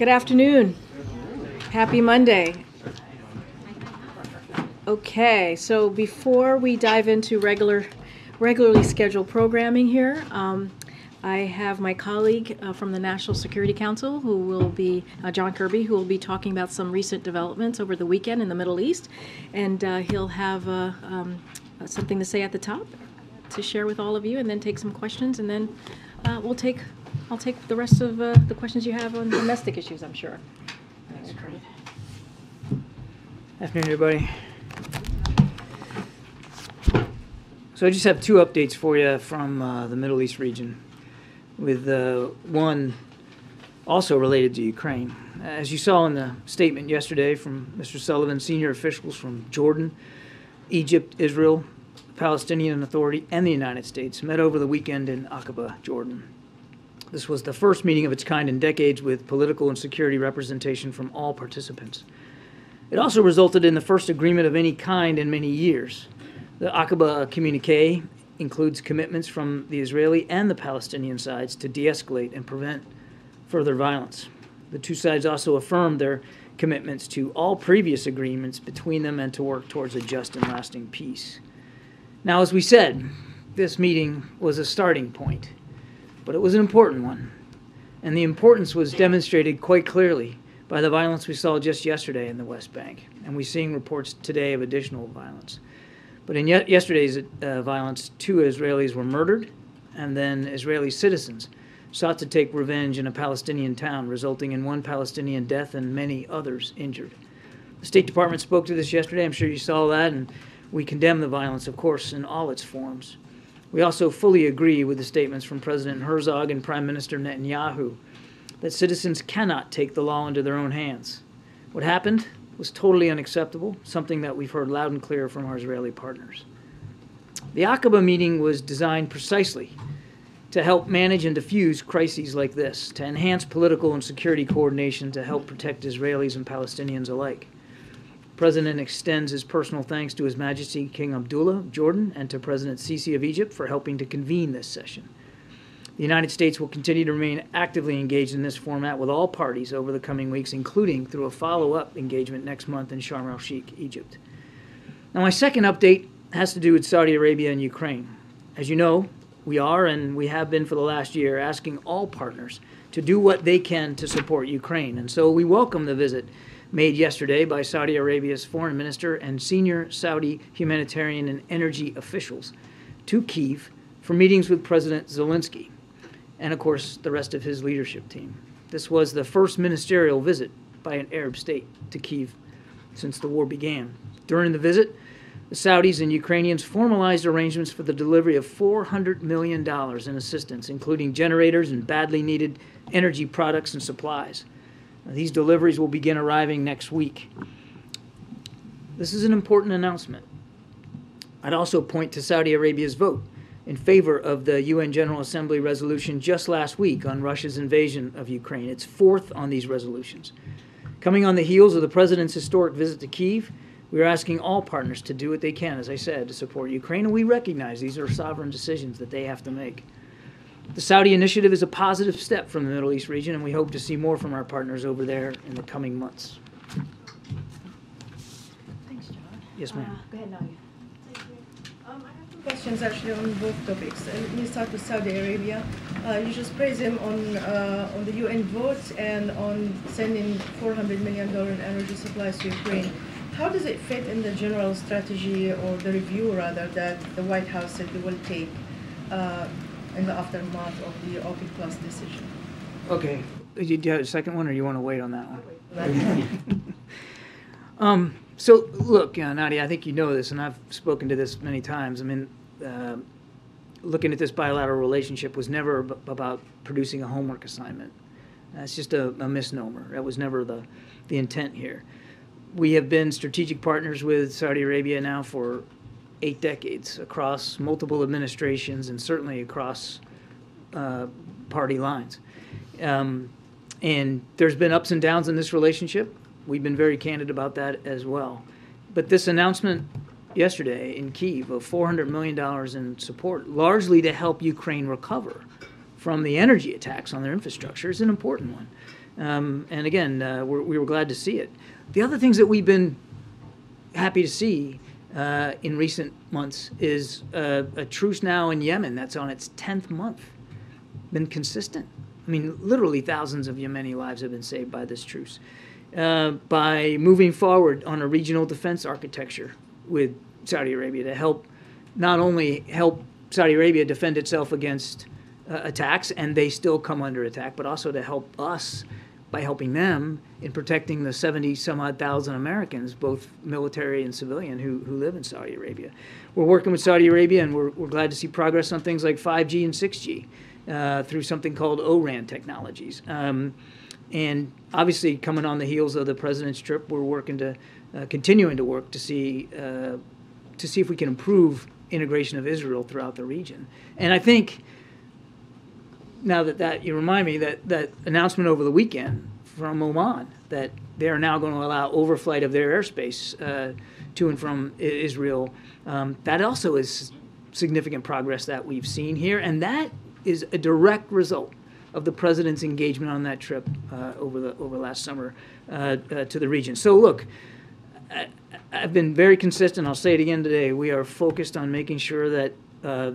Good afternoon. Happy Monday. Okay, so before we dive into regularly scheduled programming here, I have my colleague from the National Security Council, who will be John Kirby, who will be talking about some recent developments over the weekend in the Middle East, and he'll have something to say at the top to share with all of you, and then take some questions, and then I'll take the rest of the questions you have on domestic issues, I'm sure. Thanks, Karine. Afternoon, everybody. So I just have two updates for you from the Middle East region, with one also related to Ukraine. As you saw in the statement yesterday from Mr. Sullivan, senior officials from Jordan, Egypt, Israel, the Palestinian Authority, and the United States met over the weekend in Aqaba, Jordan. This was the first meeting of its kind in decades with political and security representation from all participants. It also resulted in the first agreement of any kind in many years. The Aqaba communique includes commitments from the Israeli and the Palestinian sides to de-escalate and prevent further violence. The two sides also affirmed their commitments to all previous agreements between them and to work towards a just and lasting peace. Now, as we said, this meeting was a starting point, but it was an important one. And the importance was demonstrated quite clearly by the violence we saw just yesterday in the West Bank. And we're seeing reports today of additional violence. But in yesterday's violence, 2 Israelis were murdered, and then Israeli citizens sought to take revenge in a Palestinian town, resulting in 1 Palestinian death and many others injured. The State Department spoke to this yesterday. I'm sure you saw that, and we condemn the violence, of course, in all its forms. We also fully agree with the statements from President Herzog and Prime Minister Netanyahu that citizens cannot take the law into their own hands. What happened was totally unacceptable, something that we've heard loud and clear from our Israeli partners. The Aqaba meeting was designed precisely to help manage and diffuse crises like this, to enhance political and security coordination to help protect Israelis and Palestinians alike. The President extends his personal thanks to His Majesty King Abdullah of Jordan and to President Sisi of Egypt for helping to convene this session. The United States will continue to remain actively engaged in this format with all parties over the coming weeks, including through a follow-up engagement next month in Sharm el-Sheikh, Egypt. Now, my second update has to do with Saudi Arabia and Ukraine. As you know, we are, and we have been for the last year, asking all partners to do what they can to support Ukraine. And so we welcome the visit made yesterday by Saudi Arabia's foreign minister and senior Saudi humanitarian and energy officials to Kyiv for meetings with President Zelensky and, of course, the rest of his leadership team. This was the first ministerial visit by an Arab state to Kyiv since the war began. During the visit, the Saudis and Ukrainians formalized arrangements for the delivery of $400 million in assistance, including generators and badly needed energy products and supplies. Now, these deliveries will begin arriving next week. This is an important announcement. I'd also point to Saudi Arabia's vote in favor of the UN General Assembly resolution just last week on Russia's invasion of Ukraine. It's 4th on these resolutions. Coming on the heels of the President's historic visit to Kyiv, we are asking all partners to do what they can, as I said, to support Ukraine, and we recognize these are sovereign decisions that they have to make. The Saudi initiative is a positive step from the Middle East region, and we hope to see more from our partners over there in the coming months. Thanks, John. Yes, ma'am. Go ahead, Nadia. Questions actually on both topics. Let me start with Saudi Arabia. You just praised him on the UN vote and on sending $400 million in energy supplies to Ukraine. How does it fit in the general strategy, or the review rather, that the White House said they will take in the aftermath of the OPEC Plus decision? Okay. Do you have a second one, or you want to wait on that one? So, look, Nadia, I think you know this, and I've spoken to this many times. I mean, looking at this bilateral relationship was never about producing a homework assignment. That's just a misnomer. That was never the intent here. We have been strategic partners with Saudi Arabia now for 8 decades, across multiple administrations and certainly across party lines. And there's been ups and downs in this relationship. We've been very candid about that as well. But this announcement yesterday in Kyiv of $400 million in support, largely to help Ukraine recover from the energy attacks on their infrastructure, is an important one. And again, we were glad to see it. The other things that we've been happy to see in recent months is a truce now in Yemen that's on its 10th month. Been consistent. I mean, literally thousands of Yemeni lives have been saved by this truce. By moving forward on a regional defense architecture with Saudi Arabia to help not only help Saudi Arabia defend itself against attacks, and they still come under attack, but also to help us by helping them in protecting the 70-some-odd thousand Americans, both military and civilian, who live in Saudi Arabia. We're working with Saudi Arabia, and we're glad to see progress on things like 5G and 6G through something called ORAN technologies. And obviously, coming on the heels of the president's trip, we're working to continuing to work to see if we can improve integration of Israel throughout the region. And I think now that you remind me that announcement over the weekend from Oman that they are now going to allow overflight of their airspace to and from Israel, that also is significant progress that we've seen here, and that is a direct result of the president's engagement on that trip over last summer to the region. So look, I've been very consistent. I'll say it again today. We are focused on making sure that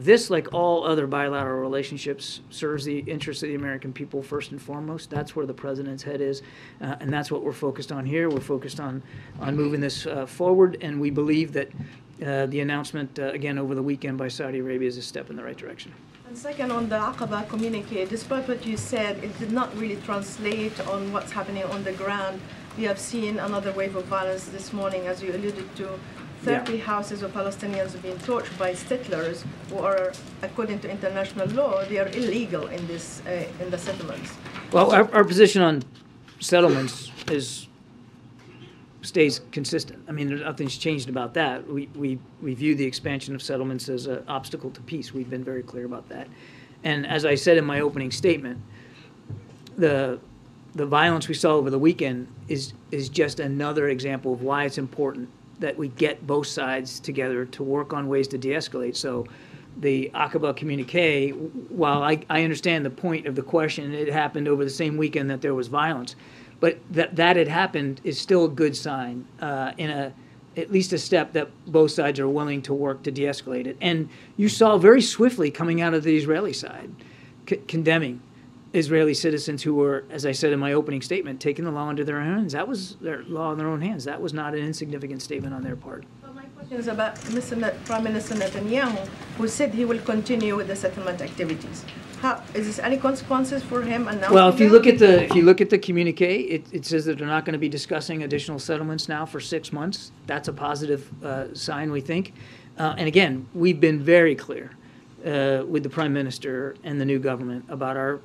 this, like all other bilateral relationships, serves the interests of the American people first and foremost. That's where the president's head is, and that's what we're focused on here. We're focused on moving this forward, and we believe that the announcement, again, over the weekend by Saudi Arabia is a step in the right direction. And second, on the Aqaba communique, despite what you said, it did not really translate on what's happening on the ground. We have seen another wave of violence this morning, as you alluded to. 30 houses of Palestinians have been torched by settlers who are, according to international law, they are illegal in the settlements. Well, our position on settlements stays consistent. I mean, nothing's changed about that. We view the expansion of settlements as an obstacle to peace. We've been very clear about that. And as I said in my opening statement, the violence we saw over the weekend is just another example of why it's important that we get both sides together to work on ways to de-escalate. So the Aqaba communique, while I understand the point of the question, it happened over the same weekend that there was violence, but that had happened is still a good sign, at least a step that both sides are willing to work to de-escalate it. And you saw very swiftly coming out of the Israeli side, condemning Israeli citizens who were, as I said in my opening statement, taking the law into their hands. That was their law in their own hands. That was not an insignificant statement on their part. Well, my question is about Prime Minister Netanyahu, who said he will continue with the settlement activities. Is there any consequences for him announcing Well, if you look at the communique, it says that they're not going to be discussing additional settlements now for 6 months. That's a positive sign, we think. And again, we've been very clear with the Prime Minister and the new government about our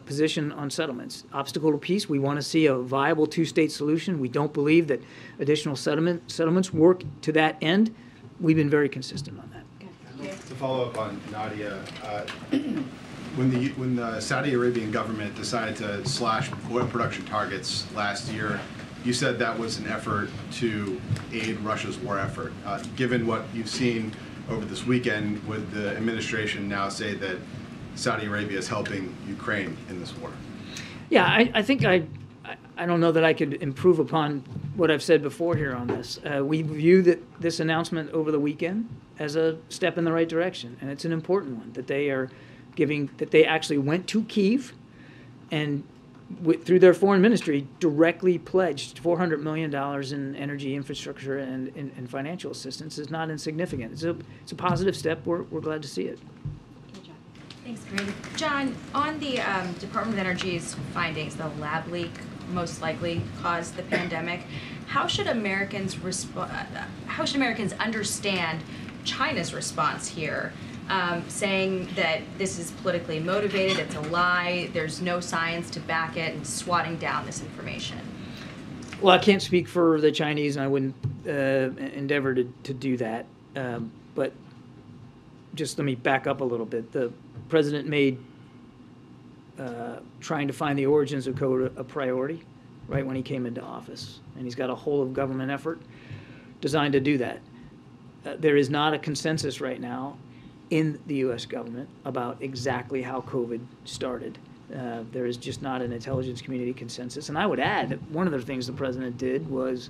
position on settlements. Obstacle to peace, we want to see a viable two-state solution. We don't believe that additional settlements work to that end. We've been very consistent on that. To follow up on Nadia, when the Saudi Arabian government decided to slash oil production targets last year, you said that was an effort to aid Russia's war effort. Given what you've seen over this weekend, would the administration now say that Saudi Arabia is helping Ukraine in this war? Yeah, I think I don't know that I could improve upon what I've said before here on this. We view this announcement over the weekend as a step in the right direction, and it's an important one that they are giving, that they actually went to Kyiv and through their foreign ministry directly pledged $400 million in energy infrastructure and financial assistance is not insignificant. It's a positive step. We're glad to see it. Thanks, Karine. John, on the Department of Energy's findings, the lab leak most likely caused the pandemic. How should Americans understand China's response here, saying that this is politically motivated, it's a lie, there's no science to back it, and swatting down this information? Well, I can't speak for the Chinese, and I wouldn't endeavor to do that. But just let me back up a little bit. The president made trying to find the origins of COVID a priority right when he came into office. And he's got a whole of government effort designed to do that. There is not a consensus right now in the U.S. government about exactly how COVID started. There is just not an intelligence community consensus. And I would add that one of the things the president did was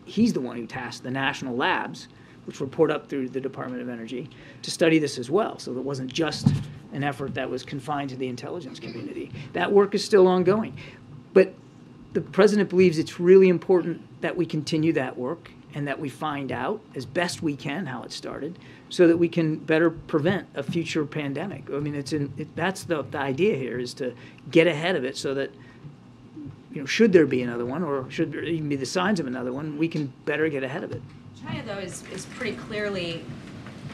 he's the one who tasked the national labs, which report up through the Department of Energy, to study this as well. So it wasn't just an effort that was confined to the intelligence community. That work is still ongoing. But the president believes it's really important that we continue that work and that we find out as best we can how it started so that we can better prevent a future pandemic. I mean, that's the idea here, is to get ahead of it so that, should there be another one, or should there even be the signs of another one, we can better get ahead of it. China, though, is pretty clearly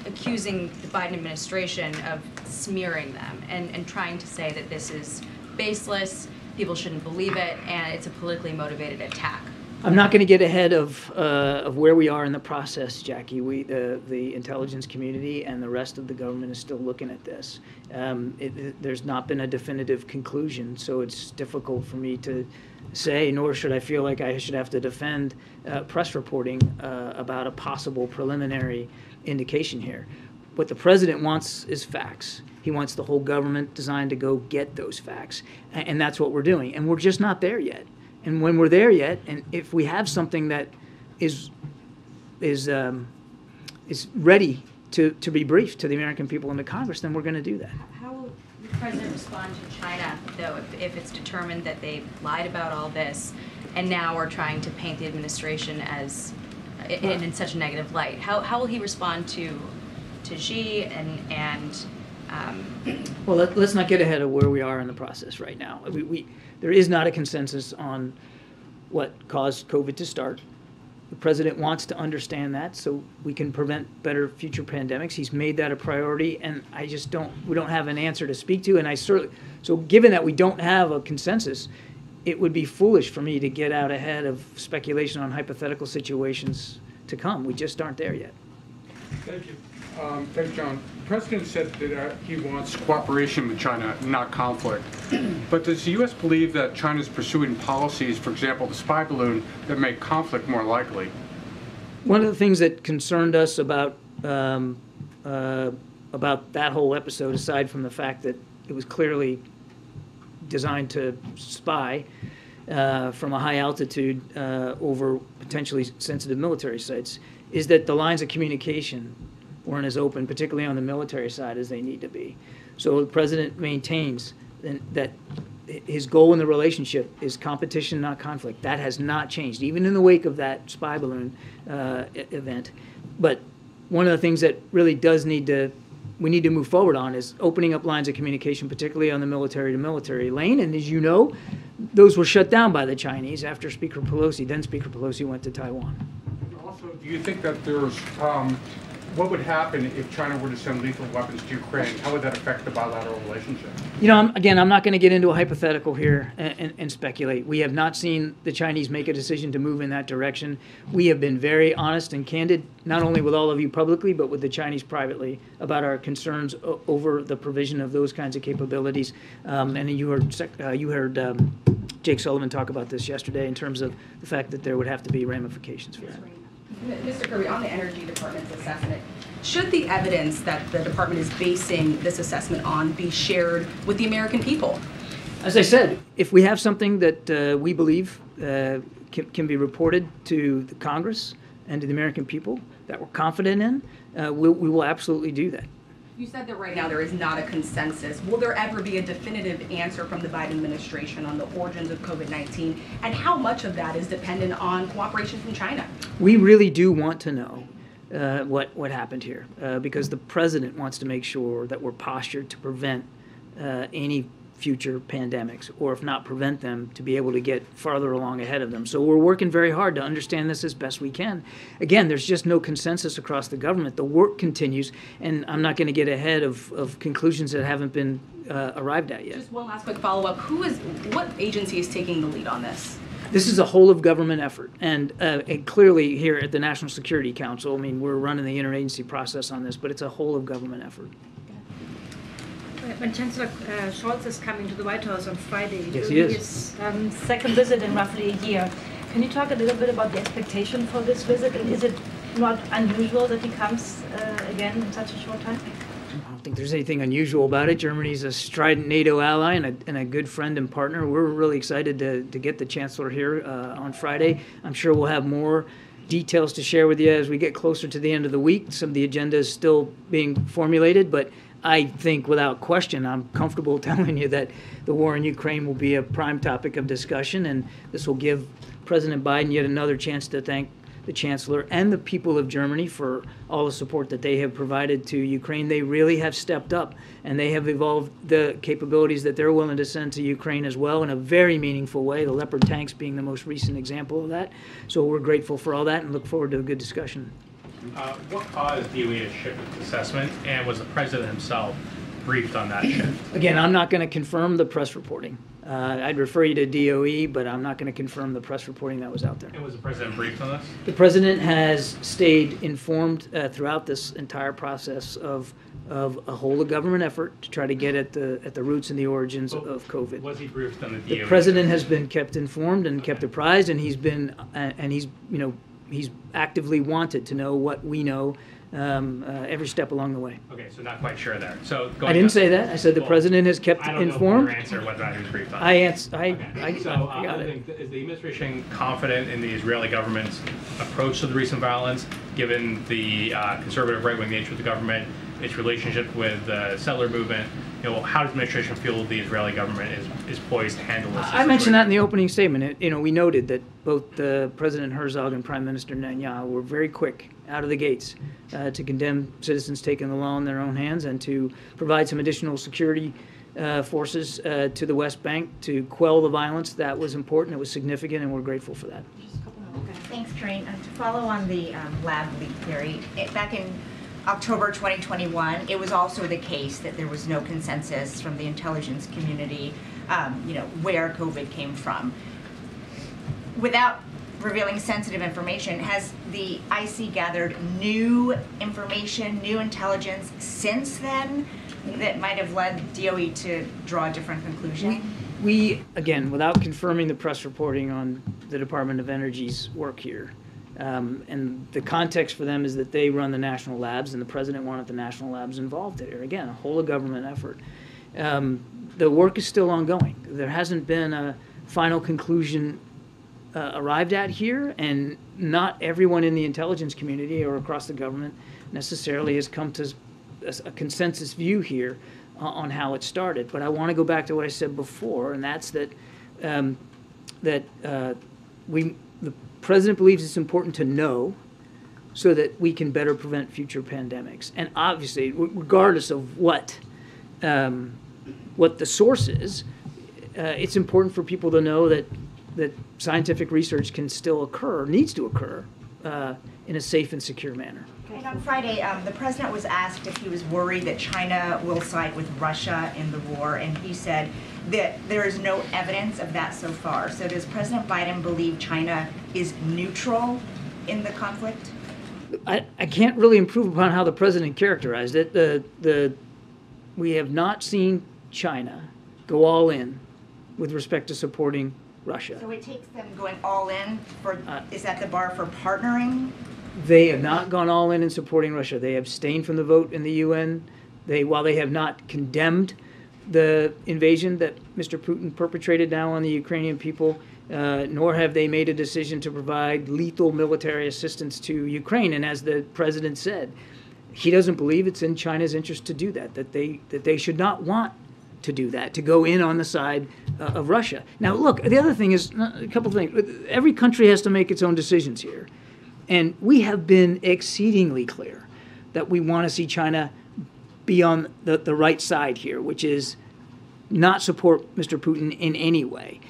accusing the Biden administration of smearing them and trying to say that this is baseless, people shouldn't believe it, and it's a politically motivated attack. I'm not going to get ahead of where we are in the process, Jackie. The intelligence community and the rest of the government is still looking at this. There's not been a definitive conclusion, so it's difficult for me to say, nor should I feel like I should have to defend press reporting about a possible preliminary indication here. What the president wants is facts. He wants the whole government designed to go get those facts, and that's what we're doing. And we're just not there yet. And when we're there yet, and if we have something that is ready to be briefed to the American people and to Congress, then we're going to do that. How will the president respond to China, though, if it's determined that they lied about all this and now are trying to paint the administration as in such a negative light? How will he respond to Xi and well, let's not get ahead of where we are in the process right now. There is not a consensus on what caused COVID to start. The president wants to understand that so we can prevent better future pandemics. He's made that a priority, and we don't have an answer to speak to. And so given that we don't have a consensus, it would be foolish for me to get out ahead of speculation on hypothetical situations to come. We just aren't there yet. Thank you. Thanks, John. The president said that he wants cooperation with China, not conflict. But does the U.S. believe that China is pursuing policies, for example, the spy balloon, that make conflict more likely? One of the things that concerned us about that whole episode, aside from the fact that it was clearly designed to spy from a high altitude over potentially sensitive military sites, is that the lines of communication weren't as open, particularly on the military side, as they need to be. So the president maintains that his goal in the relationship is competition, not conflict. That has not changed, even in the wake of that spy balloon event. But one of the things that really we need to move forward on is opening up lines of communication, particularly on the military-to-military lane. And as you know, those were shut down by the Chinese after Speaker Pelosi went to Taiwan. Also, do you think that there's what would happen if China were to send lethal weapons to Ukraine? How would that affect the bilateral relationship? I'm not going to get into a hypothetical here and speculate. We have not seen the Chinese make a decision to move in that direction. We have been very honest and candid, not only with all of you publicly, but with the Chinese privately, about our concerns over the provision of those kinds of capabilities. And you heard Jake Sullivan talk about this yesterday in terms of the fact that there would have to be ramifications for that. Mr. Kirby, on the Energy Department's assessment, should the evidence that the department is basing this assessment on be shared with the American people? As I said, if we have something that we believe can be reported to the Congress and to the American people that we're confident in, we will absolutely do that. You said that right now there is not a consensus. Will there ever be a definitive answer from the Biden administration on the origins of COVID-19, and how much of that is dependent on cooperation from China? We really do want to know what happened here because the president wants to make sure that we're postured to prevent any future pandemics, or if not prevent them, to be able to get farther along ahead of them. So we're working very hard to understand this as best we can. Again, there's just no consensus across the government. The work continues, and I'm not going to get ahead of conclusions that haven't been arrived at yet. Just one last quick follow-up. What agency is taking the lead on this? This is a whole of government effort, and clearly here at the National Security Council, I mean, we're running the interagency process on this, but it's a whole of government effort. When Chancellor Scholz is coming to the White House on Friday, yes, he is. His second visit in roughly a year. Can you talk a little bit about the expectation for this visit, and is it not unusual that he comes again in such a short time? I don't think there's anything unusual about it. Germany's a strident NATO ally and a good friend and partner. We're really excited to get the Chancellor here on Friday. I'm sure we'll have more details to share with you as we get closer to the end of the week. Some of the agenda is still being formulated, but I think without question, I'm comfortable telling you that the war in Ukraine will be a prime topic of discussion, and this will give President Biden yet another chance to thank the Chancellor and the people of Germany for all the support that they have provided to Ukraine. They really have stepped up, and they have evolved the capabilities that they're willing to send to Ukraine as well in a very meaningful way, the Leopard tanks being the most recent example of that. So we're grateful for all that and look forward to a good discussion. What caused DOE to shift its assessment, and was the President himself briefed on that shift? Again, I'm not going to confirm the press reporting. I'd refer you to DOE, but I'm not going to confirm the press reporting that was out there. And was the President briefed on this? The President has stayed informed throughout this entire process of a whole of government effort to try to get at the roots and the origins of COVID. Was he briefed on the DOE? The President has been kept informed and kept apprised, and he's actively wanted to know what we know every step along the way. Okay, so not quite sure there. So I didn't say that. I said the President has kept informed. I don't know your answer whether or not he was briefed on. I got it. Is the administration confident in the Israeli government's approach to the recent violence, given the conservative right-wing nature of the government, its relationship with the settler movement? How does the administration feel the Israeli government is poised to handle this? I mentioned that in the opening statement. We noted that both President Herzog and Prime Minister Netanyahu were very quick out of the gates to condemn citizens taking the law in their own hands and to provide some additional security forces to the West Bank to quell the violence. That was important. It was significant, and we're grateful for that. Thanks, Karine. To follow on the lab leak theory, back in October 2021, it was also the case that there was no consensus from the intelligence community, where COVID came from. Without revealing sensitive information, has the IC gathered new information, new intelligence since then that might have led DOE to draw a different conclusion? We, again, without confirming the press reporting on the Department of Energy's work here, and the context for them is that they run the national labs, and the President wanted the national labs involved there. Again, a whole of government effort. The work is still ongoing. There hasn't been a final conclusion arrived at here, and not everyone in the intelligence community or across the government necessarily has come to a consensus view here on how it started. But I want to go back to what I said before, and that's that the President believes it's important to know so that we can better prevent future pandemics. And obviously, regardless of what the source is, it's important for people to know that scientific research can still occur, needs to occur, in a safe and secure manner. And on Friday, the President was asked if he was worried that China will side with Russia in the war, and he said that there is no evidence of that so far. So does President Biden believe China is neutral in the conflict? I can't really improve upon how the President characterized it. We have not seen China go all in with respect to supporting Russia. So it takes them going all in for, is that the bar for partnering? They have not gone all in supporting Russia. They abstained from the vote in the UN. While they have not condemned the invasion that Mr. Putin perpetrated now on the Ukrainian people, nor have they made a decision to provide lethal military assistance to Ukraine. And as the President said, he doesn't believe it's in China's interest to do that they should not want to do that, to go in on the side of Russia. Now, look, the other thing is a couple of things. Every country has to make its own decisions here. And we have been exceedingly clear that we want to see China be on the right side here, which is not support Mr. Putin in any way,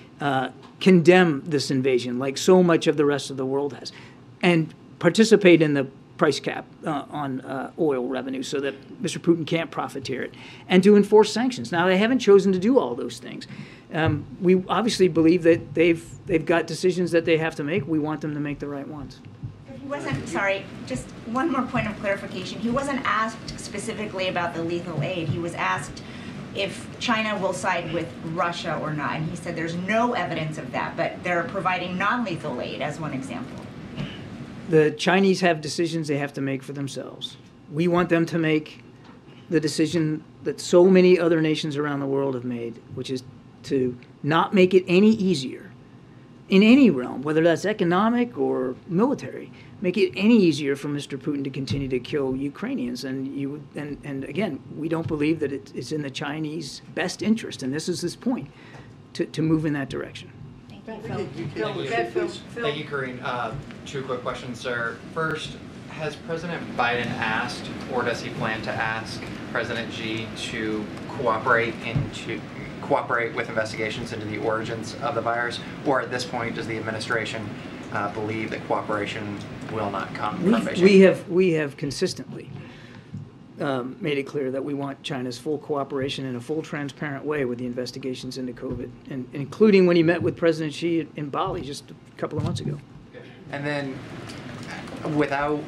condemn this invasion like so much of the rest of the world has, and participate in the price cap on oil revenue so that Mr. Putin can't profiteer it, and to enforce sanctions. Now, they haven't chosen to do all those things. We obviously believe that they've got decisions that they have to make. We want them to make the right ones. He wasn't, sorry, just one more point of clarification. He wasn't asked specifically about the lethal aid. He was asked if China will side with Russia or not. And he said there's no evidence of that, but they're providing non-lethal aid as one example. The Chinese have decisions they have to make for themselves. We want them to make the decision that so many other nations around the world have made, which is to not make it any easier in any realm, whether that's economic or military, make it any easier for Mr. Putin to continue to kill Ukrainians. And again, we don't believe that it's in the Chinese best interest, and this is his point, to move in that direction. Thank you, Karine. Two quick questions, sir. First, has President Biden asked, or does he plan to ask, President Xi to cooperate with investigations into the origins of the virus? Or at this point, does the administration believe that cooperation will not come from Beijing? We have consistently made it clear that we want China's full cooperation in a full, transparent way with the investigations into COVID, and including when he met with President Xi in Bali just a couple of months ago. And then, without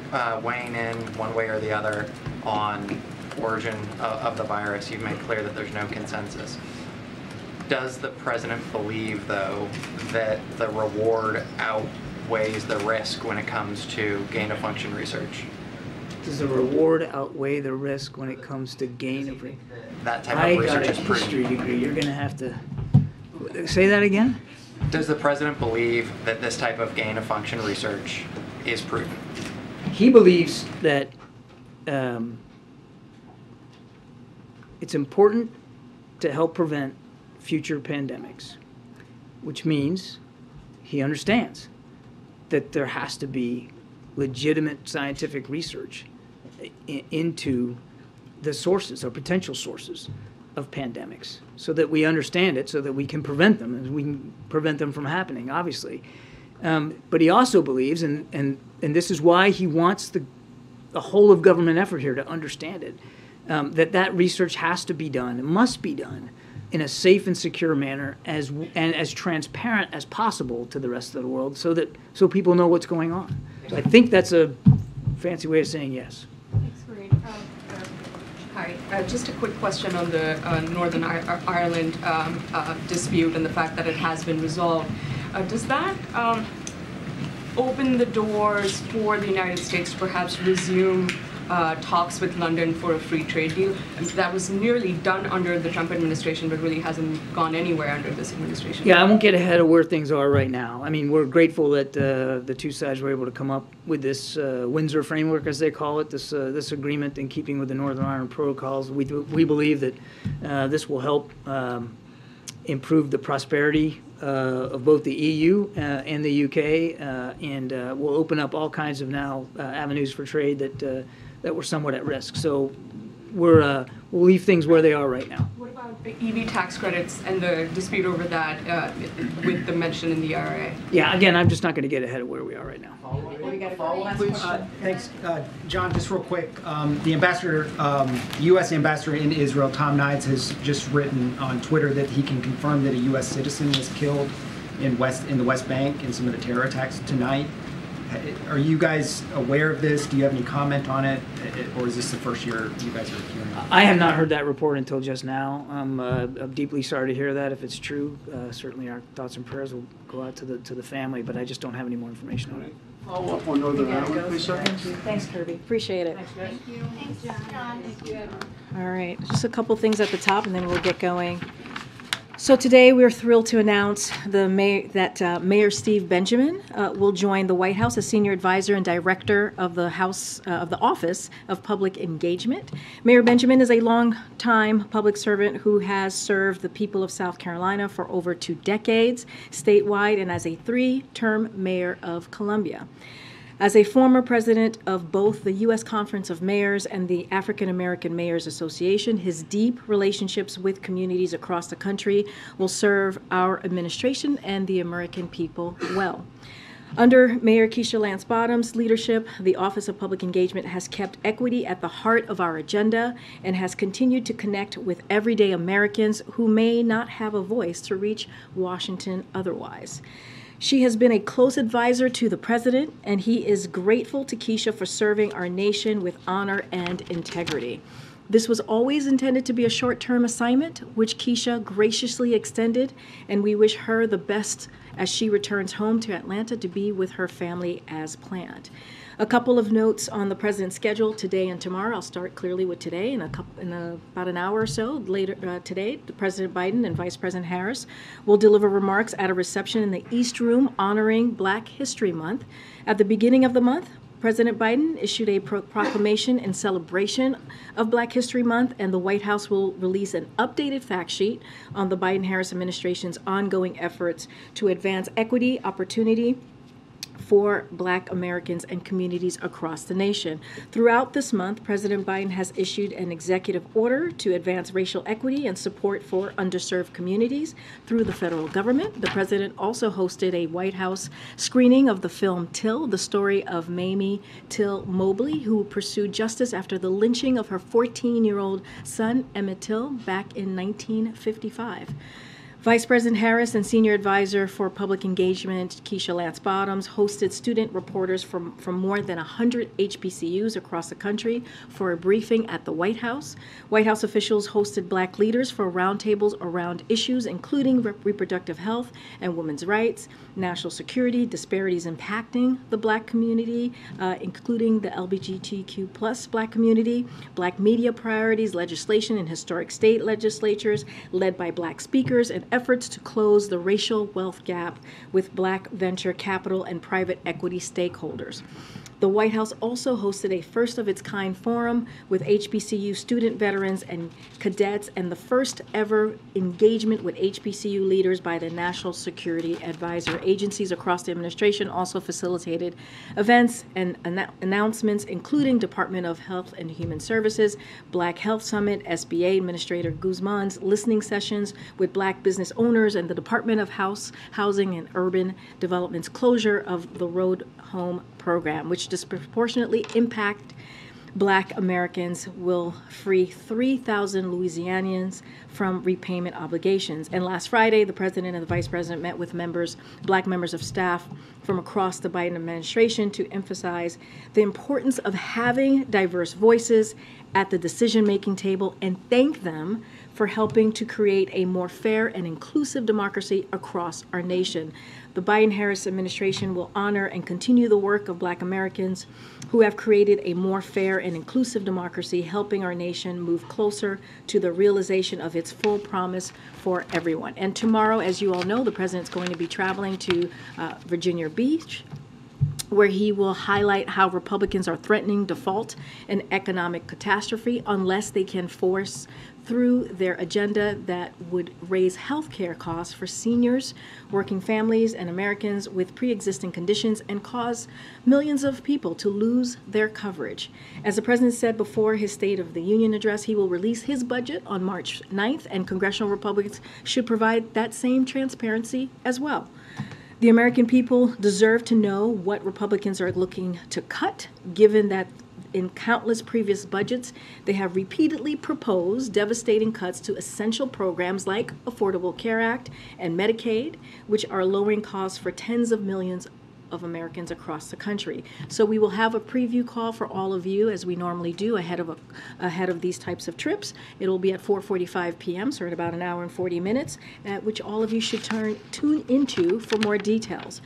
weighing in one way or the other on origin of the virus, you've made clear that there's no consensus. Does the president believe, though, that the reward outweighs the risk when it comes to gain-of-function research? Does the reward outweigh the risk when it comes to gain of that type of research is I got a history degree. You're going to have to say that again. Does the president believe that this type of gain-of-function research is prudent? He believes that it's important to help prevent future pandemics, which means he understands that there has to be legitimate scientific research into the sources or potential sources of pandemics, so that we understand it, so that we can prevent them, and we can prevent them from happening, obviously. But he also believes, and this is why he wants the whole of government effort here to understand it, that research has to be done, it must be done in a safe and secure manner, and as transparent as possible to the rest of the world, so people know what's going on. So I think that's a fancy way of saying yes. Thanks, Karine. Hi, just a quick question on the Northern Ireland dispute and the fact that it has been resolved. Does that open the doors for the United States to perhaps resume talks with London for a free trade deal? That was nearly done under the Trump administration, but really hasn't gone anywhere under this administration. Yeah, I won't get ahead of where things are right now. I mean, we're grateful that the two sides were able to come up with this Windsor framework, as they call it, this agreement in keeping with the Northern Ireland protocols. We believe that this will help improve the prosperity of both the EU and the UK, and will open up all kinds of now avenues for trade that were somewhat at risk. So we'll leave things where they are right now. What about the EV tax credits and the dispute over that with the mention in the IRA? Yeah, again, I'm just not going to get ahead of where we are right now. Thanks, John. Just real quick, the ambassador, U.S. ambassador in Israel, Tom Nides, has just written on Twitter that he can confirm that a U.S. citizen was killed in the West Bank in some of the terror attacks tonight. Are you guys aware of this? Do you have any comment on it, or is this the first year you guys are hearing it? I have not heard that report until just now. I'm deeply sorry to hear that. If it's true, certainly our thoughts and prayers will go out to the family, but I just don't have any more information on it. Follow up on Northern Ireland, please, sir. Thanks, Kirby. Appreciate it. Thank you. Thanks, John. Thank you. All right, just a couple things at the top, and then we'll get going. So today we're thrilled to announce that Mayor Steve Benjamin will join the White House as Senior Advisor and Director of the Office of Public Engagement. Mayor Benjamin is a long-time public servant who has served the people of South Carolina for over 2 decades statewide and as a 3-term mayor of Columbia. As a former president of both the U.S. Conference of Mayors and the African American Mayors Association, his deep relationships with communities across the country will serve our administration and the American people well. Under Mayor Keisha Lance Bottoms' leadership, the Office of Public Engagement has kept equity at the heart of our agenda and has continued to connect with everyday Americans who may not have a voice to reach Washington otherwise. She has been a close advisor to the president, and he is grateful to Keisha for serving our nation with honor and integrity. This was always intended to be a short-term assignment, which Keisha graciously extended, and we wish her the best as she returns home to Atlanta to be with her family as planned. A couple of notes on the president's schedule today and tomorrow. I'll start clearly with today. In about an hour or so later today, President Biden and Vice President Harris will deliver remarks at a reception in the East Room honoring Black History Month. At the beginning of the month, President Biden issued a proclamation in celebration of Black History Month, and the White House will release an updated fact sheet on the Biden-Harris administration's ongoing efforts to advance equity, opportunity for Black Americans and communities across the nation. Throughout this month, President Biden has issued an executive order to advance racial equity and support for underserved communities through the federal government. The president also hosted a White House screening of the film Till, the story of Mamie Till Mobley, who pursued justice after the lynching of her 14-year-old son, Emmett Till, back in 1955. Vice President Harris and Senior Advisor for Public Engagement, Keisha Lance Bottoms, hosted student reporters from more than 100 HBCUs across the country for a briefing at the White House. White House officials hosted Black leaders for roundtables around issues including reproductive health and women's rights, national security, disparities impacting the Black community, including the LGBTQ+ Black community, Black media priorities, legislation in historic state legislatures led by Black speakers, and efforts to close the racial wealth gap with Black venture capital and private equity stakeholders. The White House also hosted a first-of-its-kind forum with HBCU student veterans and cadets, and the first ever engagement with HBCU leaders by the National Security Advisor. Agencies across the administration also facilitated events and announcements, including Department of Health and Human Services, Black Health Summit, SBA Administrator Guzman's listening sessions with Black business owners, and the Department of Housing and Urban Development's closure of the Road Home program, which disproportionately impact Black Americans, will free 3,000 Louisianians from repayment obligations. And last Friday, the President and the Vice President met with Black members of staff from across the Biden administration to emphasize the importance of having diverse voices at the decision-making table and thank them for helping to create a more fair and inclusive democracy across our nation. The Biden-Harris administration will honor and continue the work of Black Americans who have created a more fair and inclusive democracy, helping our nation move closer to the realization of its full promise for everyone. And tomorrow, as you all know, the president's going to be traveling to Virginia Beach, where he will highlight how Republicans are threatening default and economic catastrophe unless they can force through their agenda that would raise health care costs for seniors, working families, and Americans with pre-existing conditions and cause millions of people to lose their coverage. As the president said before his State of the Union address, he will release his budget on March 9th, and congressional Republicans should provide that same transparency as well. The American people deserve to know what Republicans are looking to cut, given that in countless previous budgets, they have repeatedly proposed devastating cuts to essential programs like Affordable Care Act and Medicaid, which are lowering costs for tens of millions of Americans across the country. So we will have a preview call for all of you, as we normally do ahead of these types of trips. It will be at 4:45 p.m., so in about an hour and 40 minutes, which all of you should tune into for more details.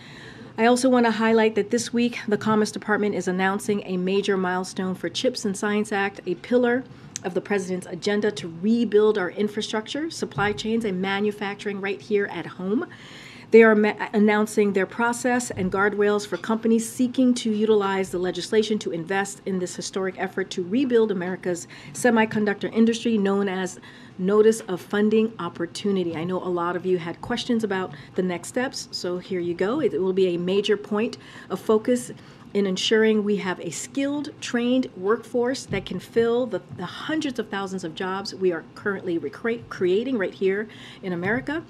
I also want to highlight that this week, the Commerce Department is announcing a major milestone for CHIPS and Science Act, a pillar of the president's agenda to rebuild our infrastructure, supply chains, and manufacturing right here at home. They are announcing their process and guardrails for companies seeking to utilize the legislation to invest in this historic effort to rebuild America's semiconductor industry, known as Notice of Funding Opportunity. I know a lot of you had questions about the next steps, so here you go. It will be a major point of focus in ensuring we have a skilled, trained workforce that can fill the hundreds of thousands of jobs we are currently creating right here in America.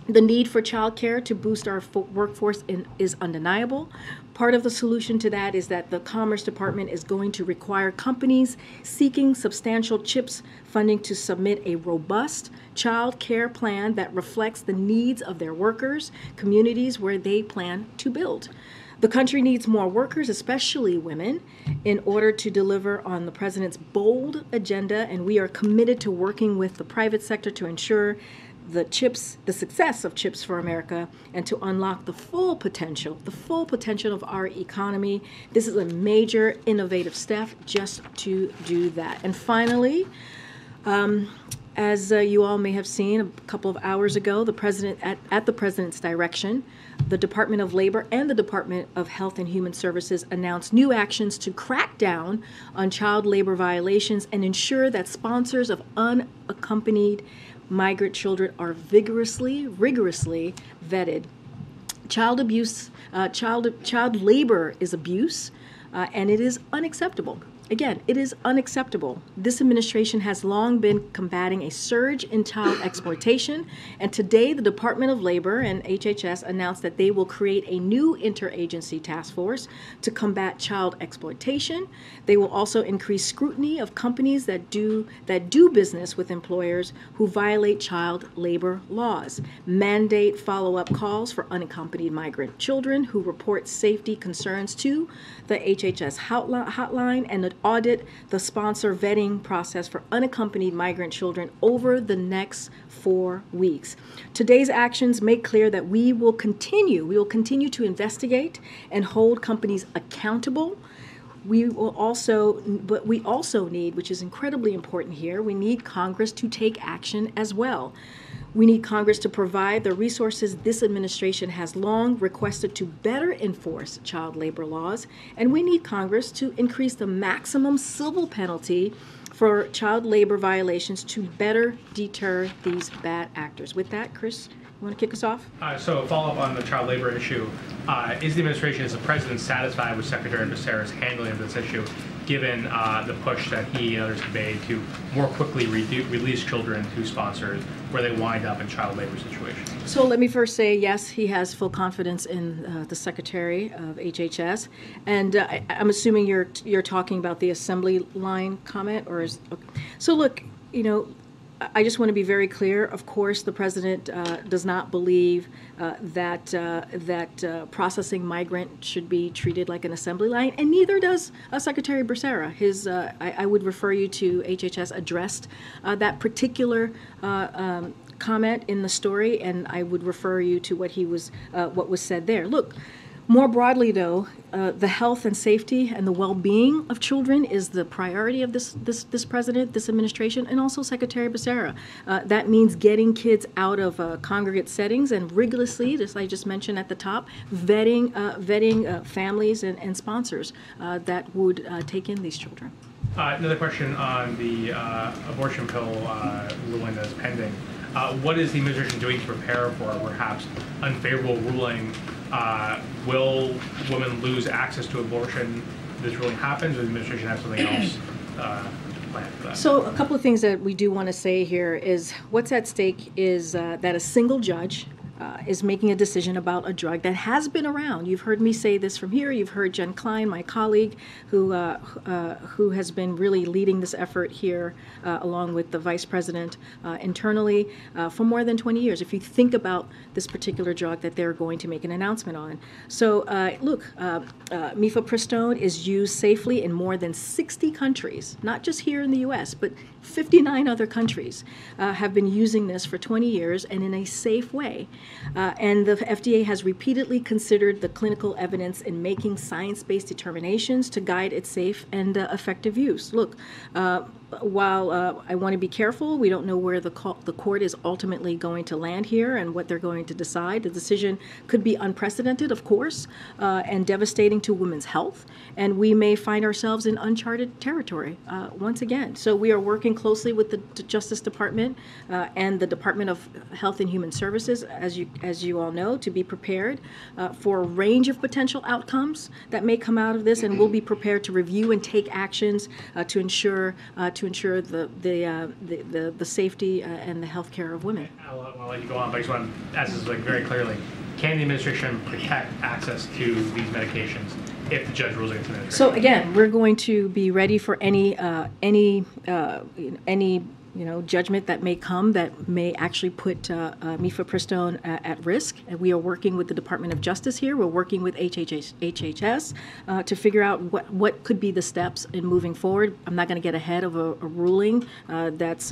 The need for childcare to boost our workforce is undeniable. Part of the solution to that is that the Commerce Department is going to require companies seeking substantial CHIPS funding to submit a robust child care plan that reflects the needs of their workers, communities where they plan to build. The country needs more workers, especially women, in order to deliver on the president's bold agenda, and we are committed to working with the private sector to ensure the success of Chips for America, and to unlock the full potential of our economy. This is a major innovative step just to do that. And finally, as you all may have seen a couple of hours ago, the president, at the president's direction, the Department of Labor and the Department of Health and Human Services announced new actions to crack down on child labor violations and ensure that sponsors of unaccompanied migrant children are rigorously vetted. Child labor is abuse, and it is unacceptable. Again, it is unacceptable. This administration has long been combating a surge in child exploitation, and today the Department of Labor and HHS announced that they will create a new interagency task force to combat child exploitation. They will also increase scrutiny of companies that do business with employers who violate child labor laws, mandate follow-up calls for unaccompanied migrant children who report safety concerns to the HHS hotline, and audit the sponsor vetting process for unaccompanied migrant children over the next 4 weeks. Today's actions make clear that we will continue to investigate and hold companies accountable. We also need, which is incredibly important here, we need Congress to take action as well. We need Congress to provide the resources this administration has long requested to better enforce child labor laws, and we need Congress to increase the maximum civil penalty for child labor violations to better deter these bad actors. With that, Chris, you want to kick us off? So a follow-up on the child labor issue. Is the administration, is the president satisfied with Secretary Becerra's handling of this issue, given the push that he and others have made to more quickly release children to sponsors where they wind up in child labor situations? So let me first say, yes, he has full confidence in the Secretary of HHS, and I'm assuming you're talking about the assembly line comment, or is okay. So look, I just want to be very clear. Of course, the president does not believe that processing migrant should be treated like an assembly line, and neither does Secretary Becerra. I would refer you to HHS addressed that particular comment in the story, and I would refer you to what was said there. Look. More broadly, though, the health and safety and the well-being of children is the priority of this president, this administration, and also Secretary Becerra. That means getting kids out of congregate settings and rigorously, as I just mentioned at the top, vetting families and sponsors that would take in these children. Another question on the abortion pill ruling that's pending. What is the administration doing to prepare for a perhaps unfavorable ruling? Will women lose access to abortion if this ruling happens, or does the administration have something else planned for that? So a couple of things that we do want to say here is what's at stake is that a single judge is making a decision about a drug that has been around. You've heard me say this from here. You've heard Jen Klein, my colleague, who has been really leading this effort here, along with the vice president internally for more than 20 years. If you think about this particular drug that they're going to make an announcement on. So look, mifepristone is used safely in more than 60 countries, not just here in the U.S., but 59 other countries have been using this for 20 years and in a safe way. And the FDA has repeatedly considered the clinical evidence in making science-based determinations to guide its safe and effective use. Look, while I want to be careful, we don't know where the court is ultimately going to land here and what they're going to decide. The decision could be unprecedented, of course, and devastating to women's health, and we may find ourselves in uncharted territory once again. So we are working closely with the Justice Department and the Department of Health and Human Services, as you all know, to be prepared for a range of potential outcomes that may come out of this, and we'll be prepared to review and take actions to ensure the safety and the health care of women. I'll let you go on, but I just want to ask this very clearly. Can the administration protect access to these medications if the judge rules against the administration? So again, we're going to be ready for any judgment that may come that may actually put mifepristone at risk. And we are working with the Department of Justice here. We're working with HHS to figure out what could be the steps in moving forward. I'm not going to get ahead of a ruling that's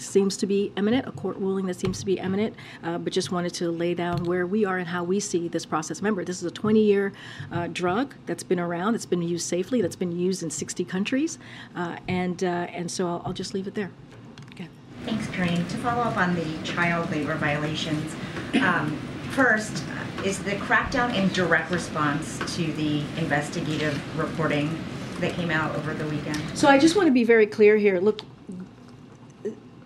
seems to be imminent, a court ruling that seems to be imminent, but just wanted to lay down where we are and how we see this process. Remember, this is a 20-year drug that's been around, it's been used safely, that's been used in 60 countries, and so I'll just leave it there. Okay. Thanks, Karine. To follow up on the child labor violations, first, is the crackdown in direct response to the investigative reporting that came out over the weekend? So I just want to be very clear here. Look,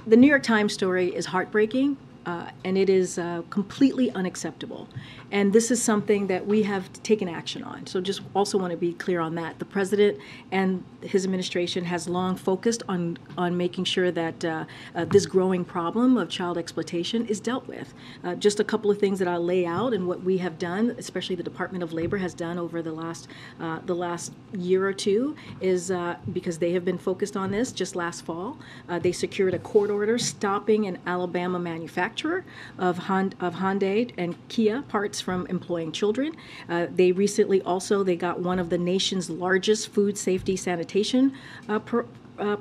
the New York Times story is heartbreaking, and it is completely unacceptable. And this is something that we have taken action on. So just also want to be clear on that. The president and his administration has long focused on making sure that this growing problem of child exploitation is dealt with. Just a couple of things that I'll lay out and what we have done, especially the Department of Labor has done over the last year or two, is because they have been focused on this. Just last fall, they secured a court order stopping an Alabama manufacturer of Hyundai and Kia parts from employing children. They recently also, they got one of the nation's largest food safety sanitation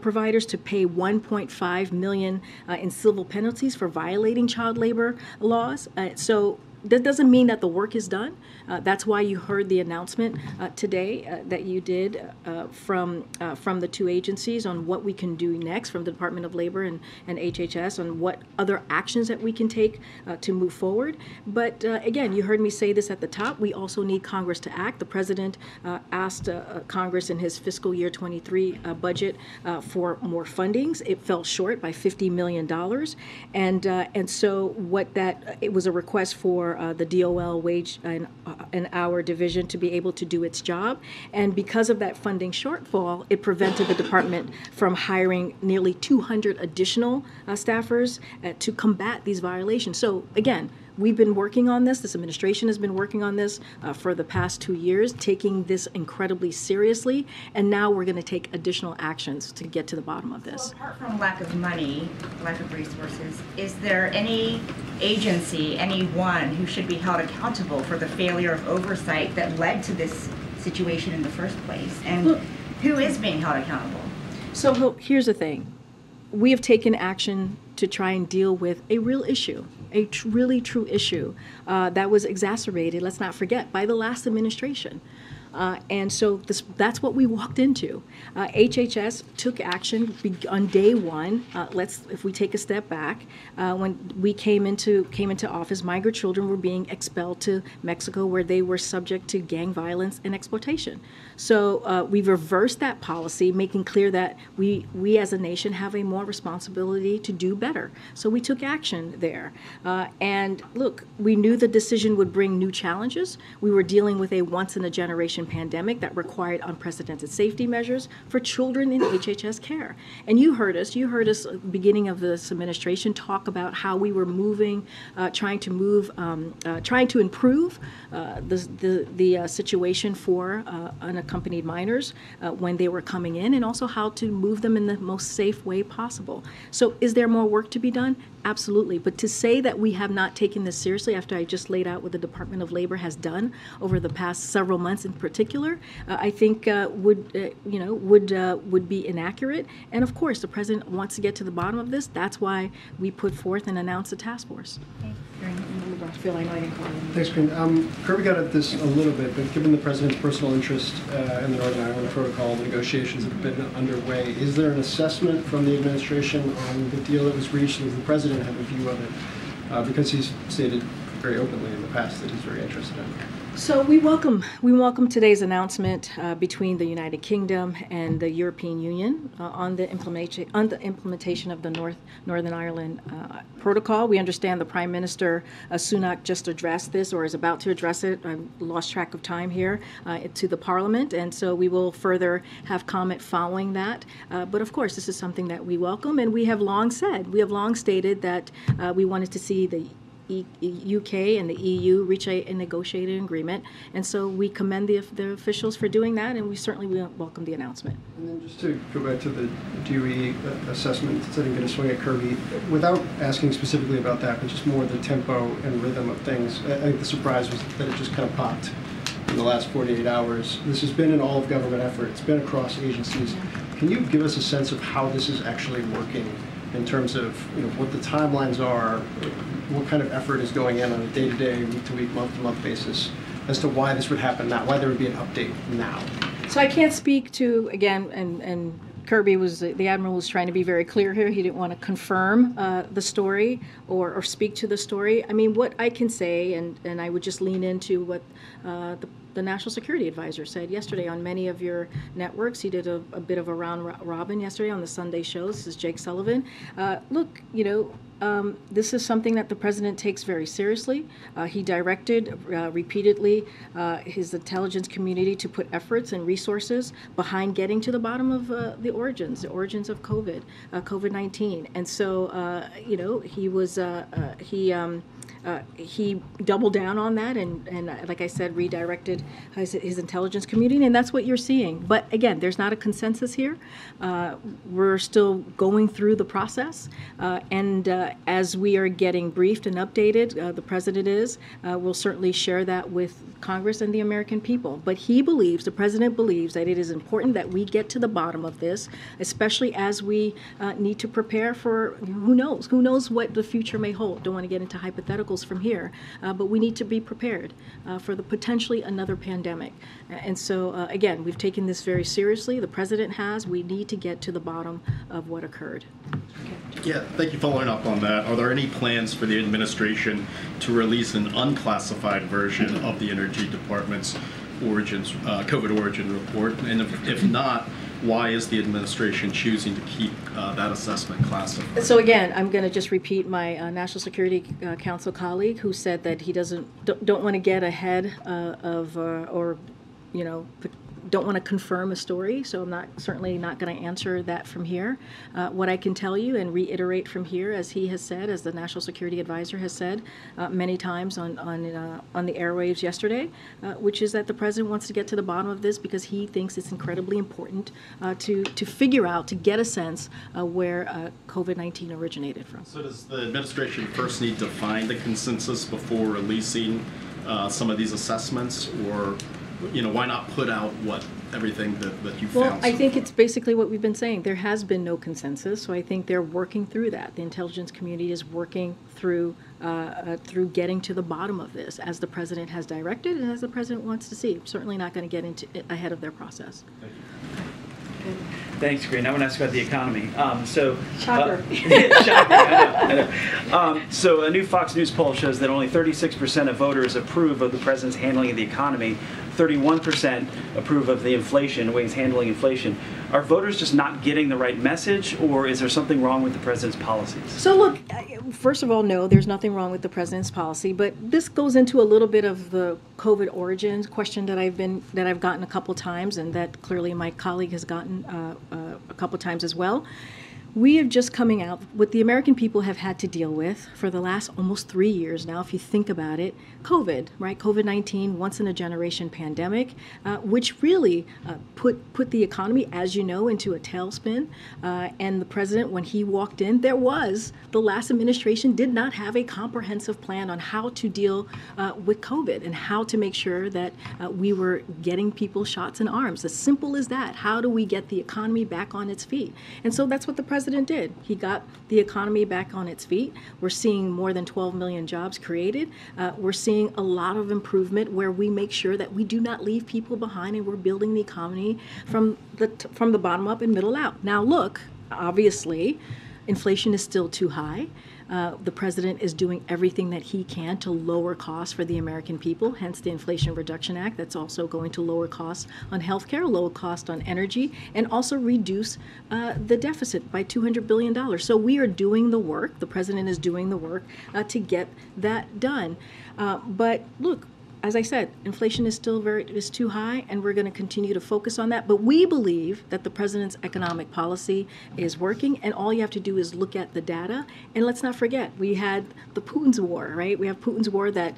providers to pay $1.5 million in civil penalties for violating child labor laws. So that doesn't mean that the work is done. That's why you heard the announcement today that you did from the two agencies on what we can do next from the Department of Labor and HHS on what other actions that we can take to move forward. But again, you heard me say this at the top. We also need Congress to act. The president asked Congress in his fiscal year 23 budget for more fundings. It fell short by $50 million. And so what that, it was a request for the DOL wage and hour division to be able to do its job. And because of that funding shortfall, it prevented the department from hiring nearly 200 additional staffers to combat these violations. So again, we've been working on this. This administration has been working on this for the past 2 years, taking this incredibly seriously, and now we're going to take additional actions to get to the bottom of this. So apart from lack of money, lack of resources, is there any agency, anyone who should be held accountable for the failure of oversight that led to this situation in the first place? And look, who is being held accountable? So here's the thing. We have taken action to try and deal with a real issue, a really true issue that was exacerbated, let's not forget, by the last administration. And so that's what we walked into. HHS took action on day one. If we take a step back, when we came into office, migrant children were being expelled to Mexico, where they were subject to gang violence and exploitation. So we reversed that policy, making clear that we as a nation have a more responsibility to do better. So we took action there. And look, we knew the decision would bring new challenges. We were dealing with a once-in-a-generation pandemic that required unprecedented safety measures for children in HHS care. And you heard us at the beginning of this administration talk about how we were moving, trying to improve the situation for unaccompanied minors when they were coming in, and also how to move them in the most safe way possible. So is there more work to be done? Absolutely. But to say that we have not taken this seriously after I just laid out what the Department of Labor has done over the past several months in particular, I think would be inaccurate. And of course, the president wants to get to the bottom of this. That's why we put forth and announced a task force. Thanks, Karine. Kirby got at this a little bit, but given the president's personal interest in the Northern Ireland Protocol, the negotiations that have been underway, is there an assessment from the administration on the deal that was reached? Does the president have a view of it? Because he's stated very openly in the past that he's very interested in it. So we welcome today's announcement between the United Kingdom and the European Union on the implementation of the Northern Ireland Protocol. We understand the Prime Minister Sunak just addressed this, or is about to address it. I lost track of time here to the Parliament, and so we will further have comment following that. But of course, this is something that we welcome, and we have long stated that we wanted to see the UK and the EU reach a negotiated agreement, and so we commend the officials for doing that, and we certainly welcome the announcement. And then just to go back to the DOE assessment, since I didn't get a swing at Kirby, without asking specifically about that, but just more the tempo and rhythm of things, I think the surprise was that it just kind of popped in the last 48 hours. This has been an all-of-government effort. It's been across agencies. Can you give us a sense of how this is actually working in terms of what the timelines are, what kind of effort is going in on a day-to-day, week-to-week, month-to-month basis as to why this would happen now, why there would be an update now? So I can't speak to, again, and Kirby the Admiral was trying to be very clear here. He didn't want to confirm the story or speak to the story. I mean, what I can say, and I would just lean into what the National Security Advisor said yesterday on many of your networks. He did a bit of a round robin yesterday on the Sunday shows. This is Jake Sullivan. Look, this is something that the president takes very seriously. He directed repeatedly his intelligence community to put efforts and resources behind getting to the bottom of the origins of COVID-19. And so, he doubled down on that and like I said, redirected his intelligence community, and that's what you're seeing. But again, there's not a consensus here. We're still going through the process, and as we are getting briefed and updated, the president will certainly share that with Congress and the American people. But the president believes that it is important that we get to the bottom of this, especially as we need to prepare for who knows what the future may hold. Don't want to get into hypotheticals from here, but we need to be prepared for the potentially another pandemic. And so again, we've taken this very seriously. The president has. We need to get to the bottom of what occurred. Yeah, thank you. Following up on that, are there any plans for the administration to release an unclassified version of the Energy Department's COVID origin report? And if not, why is the administration choosing to keep that assessment classified? So again, I'm going to just repeat my National Security Council colleague who said that he don't want to get ahead don't want to confirm a story, so I'm certainly not going to answer that from here. What I can tell you and reiterate from here, as he has said, as the National Security Advisor has said many times on the airwaves yesterday, which is that the president wants to get to the bottom of this because he thinks it's incredibly important to figure out, to get a sense where COVID-19 originated from. So does the administration first need to find a consensus before releasing some of these assessments, or why not put out everything that you found? Well, I think it's basically what we've been saying. There has been no consensus, so I think they're working through that. The intelligence community is working through getting to the bottom of this, as the president has directed and as the president wants to see. I'm certainly not going to get into it ahead of their process. Thank you. Thanks, Karine. I want to ask about the economy. Shocker. I know. So a new Fox News poll shows that only 36% of voters approve of the president's handling of the economy. 31% approve of the inflation, the way he's handling inflation. Are voters just not getting the right message, or is there something wrong with the president's policies? So look, first of all, no, there's nothing wrong with the president's policy, but this goes into a little bit of the COVID origins question that I've gotten a couple times, and that clearly my colleague has gotten a couple times as well. We are just coming out, what the American people have had to deal with for the last almost 3 years now, if you think about it, COVID, right? COVID-19, once in a generation pandemic, which really put the economy, as you know, into a tailspin. And the president, when he walked in, the last administration did not have a comprehensive plan on how to deal with COVID and how to make sure that we were getting people shots in arms. As simple as that. How do we get the economy back on its feet? And so that's what the president did. He got the economy back on its feet. We're seeing more than 12 million jobs created. We're seeing a lot of improvement where we make sure that we do not leave people behind, and we're building the economy from the bottom up and middle out. Now look, obviously, inflation is still too high. The president is doing everything that he can to lower costs for the American people, hence the Inflation Reduction Act. That's also going to lower costs on healthcare, lower cost on energy, and also reduce the deficit by $200 billion. So we are doing the work. The president is doing the work to get that done. But look, as I said, inflation is still is too high, and we're going to continue to focus on that. But we believe that the president's economic policy is working, and all you have to do is look at the data. And let's not forget, we had the Putin's war, right? We have Putin's war that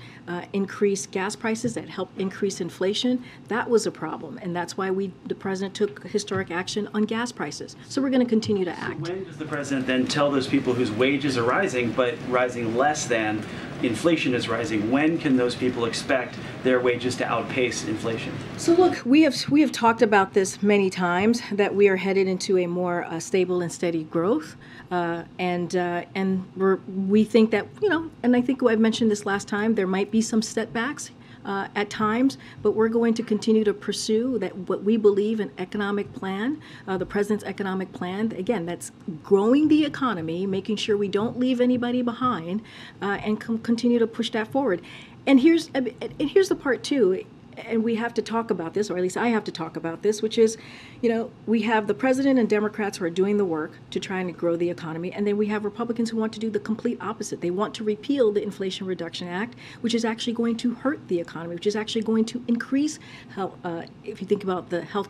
increased gas prices, that helped increase inflation. That was a problem, and that's why the president took historic action on gas prices. So we're going to continue to act. So when does the president then tell those people whose wages are rising, but rising less than inflation is rising. When can those people expect their wages to outpace inflation? So look, we have talked about this many times, that we are headed into a more stable and steady growth, and we think that, and I think I've mentioned this last time, there might be some setbacks at times, but we're going to continue to pursue what we believe an economic plan, the president's economic plan. Again, that's growing the economy, making sure we don't leave anybody behind, and continue to push that forward. And here's the part too. And we have to talk about this, or at least I have to talk about this, which is, we have the president and Democrats who are doing the work to try and grow the economy, and then we have Republicans who want to do the complete opposite. They want to repeal the Inflation Reduction Act, which is actually going to hurt the economy, which is actually going to increase health, if you think about the health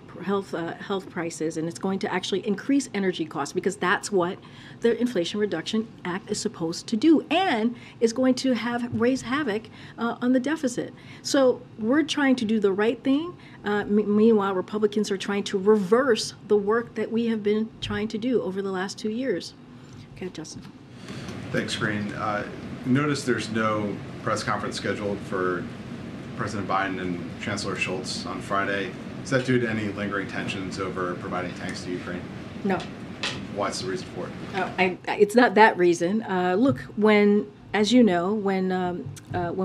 prices, and it's going to actually increase energy costs, because that's what the Inflation Reduction Act is supposed to do, and is going to raise havoc on the deficit. So we're trying to do the right thing. Meanwhile, Republicans are trying to reverse the work that we have been trying to do over the last 2 years. Okay, Justin. Thanks, Karine. Notice there's no press conference scheduled for President Biden and Chancellor Scholz on Friday. Is that due to any lingering tensions over providing tanks to Ukraine? No. What's the reason for it? It's not that reason. Look, as you know, when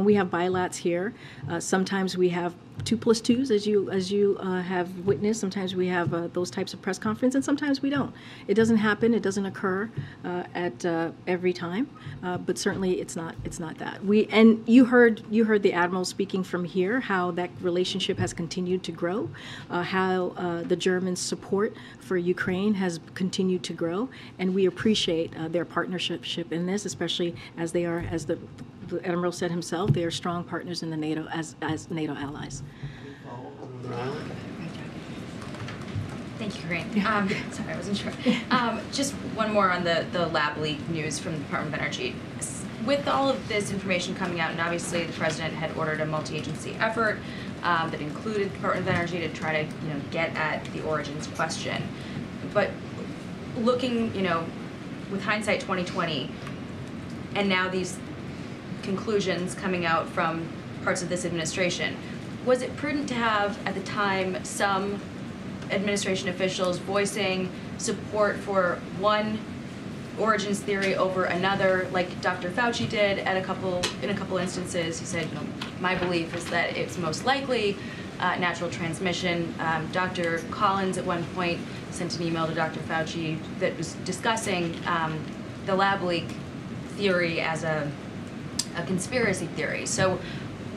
we have bilats here, sometimes we have 2+2s, as you have witnessed. Sometimes we have those types of press conferences, and sometimes we don't. It doesn't happen. It doesn't occur at every time. But certainly, it's not that. And you heard the admiral speaking from here, how that relationship has continued to grow, how the Germans' support for Ukraine has continued to grow, and we appreciate their partnership in this, especially as they are, as the admiral said himself, they are strong partners in the NATO as NATO allies. Thank you, Karine. Sorry, I wasn't sure. Just one more on the lab leak news from the Department of Energy. With all of this information coming out, and obviously the president had ordered a multi-agency effort that included the Department of Energy to try to get at the origins question. But looking, with hindsight 2020, and now these conclusions coming out from parts of this administration, was it prudent to have, at the time, some administration officials voicing support for one origins theory over another, like Dr. Fauci did in a couple instances? He said, my belief is that it's most likely natural transmission. Dr. Collins at one point sent an email to Dr. Fauci that was discussing the lab leak theory as a conspiracy theory. So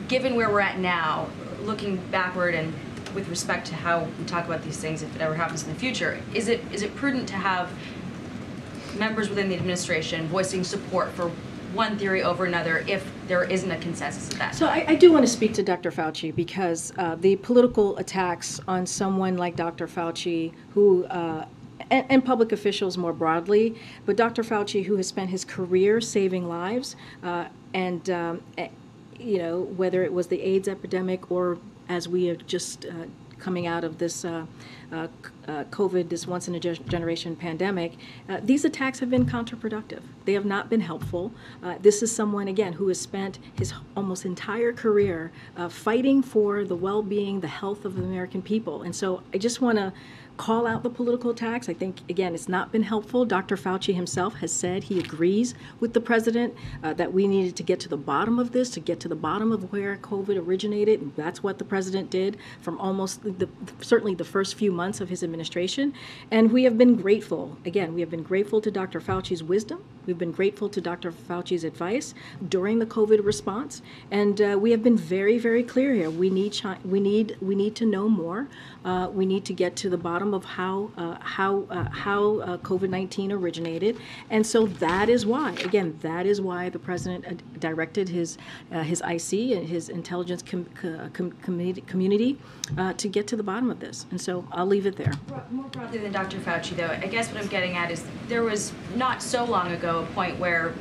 given where we're at now, looking backward and with respect to how we talk about these things, if it ever happens in the future, is it prudent to have members within the administration voicing support for one theory over another if there isn't a consensus of that? So I do want to speak to Dr. Fauci, because the political attacks on someone like Dr. Fauci, who and public officials more broadly, but Dr. Fauci, who has spent his career saving lives, and whether it was the AIDS epidemic or as we are just coming out of this COVID, this once-in-a-generation pandemic, these attacks have been counterproductive. They have not been helpful. This is someone, again, who has spent his almost entire career fighting for the well-being, the health of the American people. And so I just want to call out the political attacks. I think, again, it's not been helpful. Dr. Fauci himself has said he agrees with the president that we needed to get to the bottom of this, to get to the bottom of where COVID originated. And that's what the president did from almost certainly the first few months of his administration. And we have been grateful. Again, we have been grateful to Dr. Fauci's wisdom. We've been grateful to Dr. Fauci's advice during the COVID response. And we have been very, very clear here. We need to know more. We need to get to the bottom of how COVID-19 originated, and so that is why, again, that is why the president directed his IC and his intelligence community to get to the bottom of this. And so I'll leave it there. More broadly than Dr. Fauci, though, I guess what I'm getting at is there was not so long ago a point where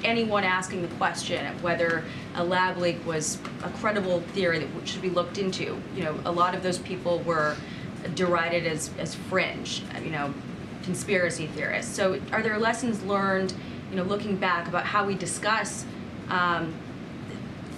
anyone asking the question of whether a lab leak was a credible theory that should be looked into, a lot of those people were derided as fringe, conspiracy theorists. So are there lessons learned, looking back about how we discuss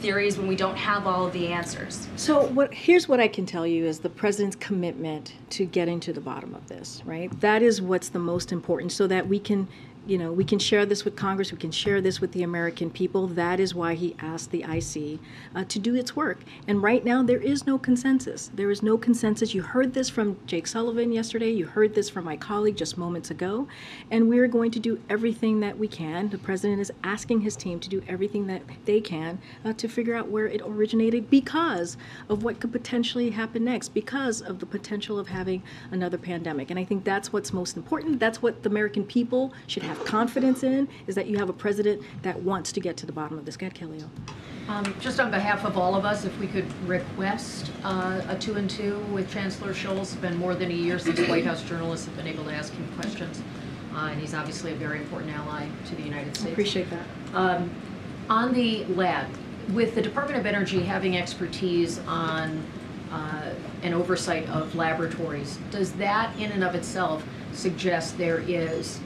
theories when we don't have all of the answers. So here's what I can tell you is the president's commitment to getting to the bottom of this, right? That is what's the most important, so that we can, we can share this with Congress, we can share this with the American people. That is why he asked the IC to do its work. And right now, there is no consensus. There is no consensus. You heard this from Jake Sullivan yesterday. You heard this from my colleague just moments ago. And we're going to do everything that we can. The president is asking his team to do everything that they can to figure out where it originated, because of what could potentially happen next, because of the potential of having another pandemic. And I think that's what's most important. That's what the American people should have confidence in, is that you have a president that wants to get to the bottom of this. Go ahead, Kelly. Just on behalf of all of us, if we could request a 2-and-2 with Chancellor Scholz. It's been more than a year since White House journalists have been able to ask him questions, and he's obviously a very important ally to the United States. I appreciate that. On the lab, with the Department of Energy having expertise on and oversight of laboratories, does that in and of itself suggest there is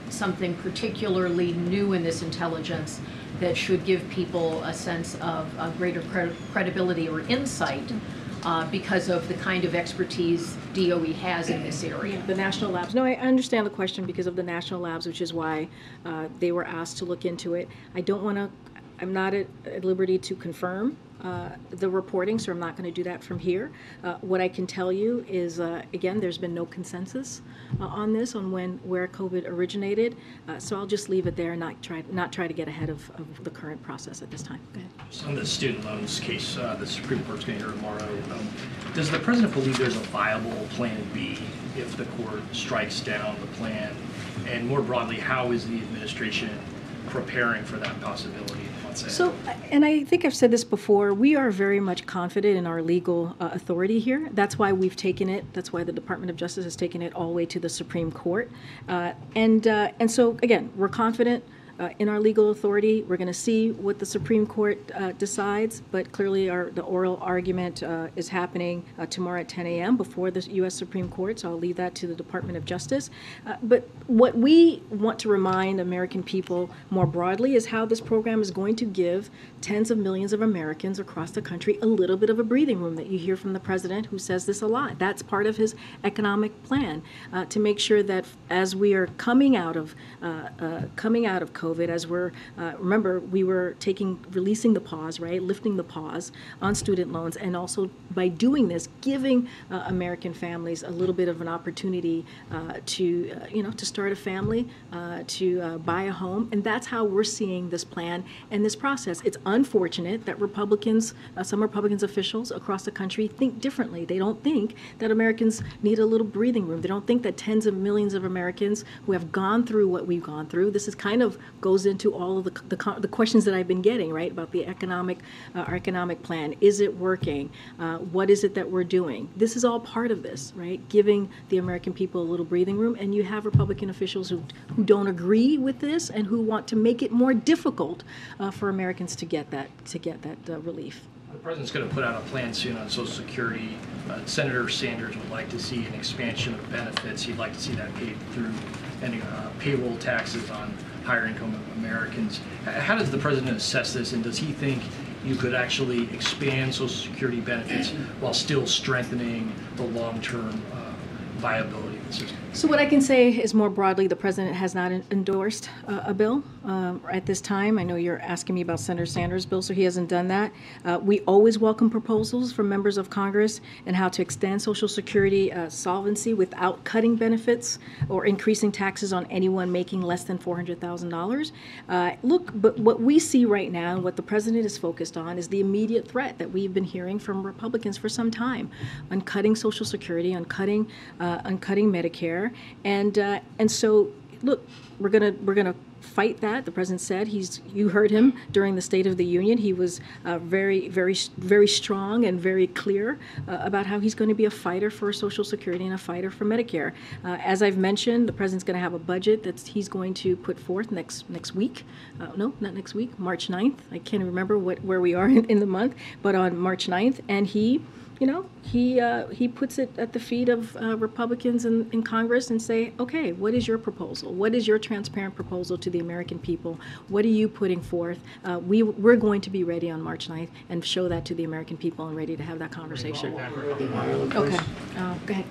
something particularly new in this intelligence that should give people a sense of greater credibility or insight because of the kind of expertise DOE has in this area? The national labs. No, I understand the question because of the national labs, which is why they were asked to look into it. I'm not at liberty to confirm the reporting, so I'm not going to do that from here. What I can tell you is, again, there's been no consensus on this, on where COVID originated. So I'll just leave it there and not try to get ahead of the current process at this time. Go ahead. So on the student loans case, the Supreme Court's going to hear tomorrow. Does the president believe there's a viable plan B if the court strikes down the plan? And more broadly, how is the administration preparing for that possibility? So, and I think I've said this before, we are very much confident in our legal authority here. That's why we've taken it, that's why the Department of Justice has taken it all the way to the Supreme Court. And so, again, we're confident in our legal authority. We're going to see what the Supreme Court decides, but clearly the oral argument is happening tomorrow at 10 a.m. before the U.S. Supreme Court, so I'll leave that to the Department of Justice. But what we want to remind American people more broadly is how this program is going to give tens of millions of Americans across the country a little bit of a breathing room that you hear from the president, who says this a lot. That's part of his economic plan, to make sure that as we are coming out of COVID, as we're, remember, we were releasing the pause, right, lifting the pause on student loans, and also by doing this, giving American families a little bit of an opportunity to start a family, to buy a home, and that's how we're seeing this plan and this process. It's unfortunate that some Republican officials across the country think differently. They don't think that Americans need a little breathing room. They don't think that tens of millions of Americans who have gone through what we've gone through, this is kind of goes into all of the questions that I've been getting, right, about the our economic plan. Is it working? What is it that we're doing? This is all part of this, right, giving the American people a little breathing room, and you have Republican officials who don't agree with this and who want to make it more difficult for Americans to get that relief. The president's going to put out a plan soon on Social Security. Senator Sanders would like to see an expansion of benefits. He'd like to see that paid through ending payroll taxes on higher income Americans. How does the president assess this, and does he think you could actually expand Social Security benefits while still strengthening the long-term viability of the system? So what I can say is, more broadly, the president has not endorsed a bill at this time. I know you're asking me about Senator Sanders' bill, so he hasn't done that. We always welcome proposals from members of Congress and how to extend Social Security solvency without cutting benefits or increasing taxes on anyone making less than $400,000. Look, but what we see right now, and what the president is focused on, is the immediate threat that we've been hearing from Republicans for some time on cutting Social Security, on cutting Medicare. And so, look, we're gonna fight that. The president said you heard him during the State of the Union. He was very, very, very strong and very clear about how he's going to be a fighter for Social Security and a fighter for Medicare. As I've mentioned, the president's going to have a budget that he's going to put forth next week. No, not next week, March 9th. I can't remember where we are in the month, but on March 9th, and he he puts it at the feet of Republicans in Congress and say, okay, what is your proposal? What is your transparent proposal to the American people? What are you putting forth? We're going to be ready on March 9th and show that to the American people and ready to have that conversation. Okay, go ahead.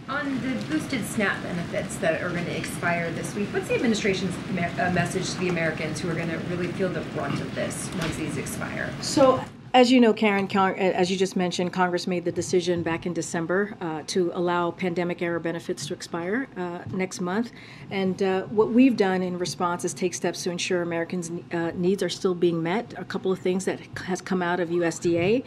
On the boosted SNAP benefits that are going to expire this week, what's the administration's message to the Americans who are going to really feel the brunt of this once these expire? So, as you know, Karen, as you just mentioned, Congress made the decision back in December to allow pandemic-era benefits to expire next month. And what we've done in response is take steps to ensure Americans' needs are still being met. A couple of things that has come out of USDA.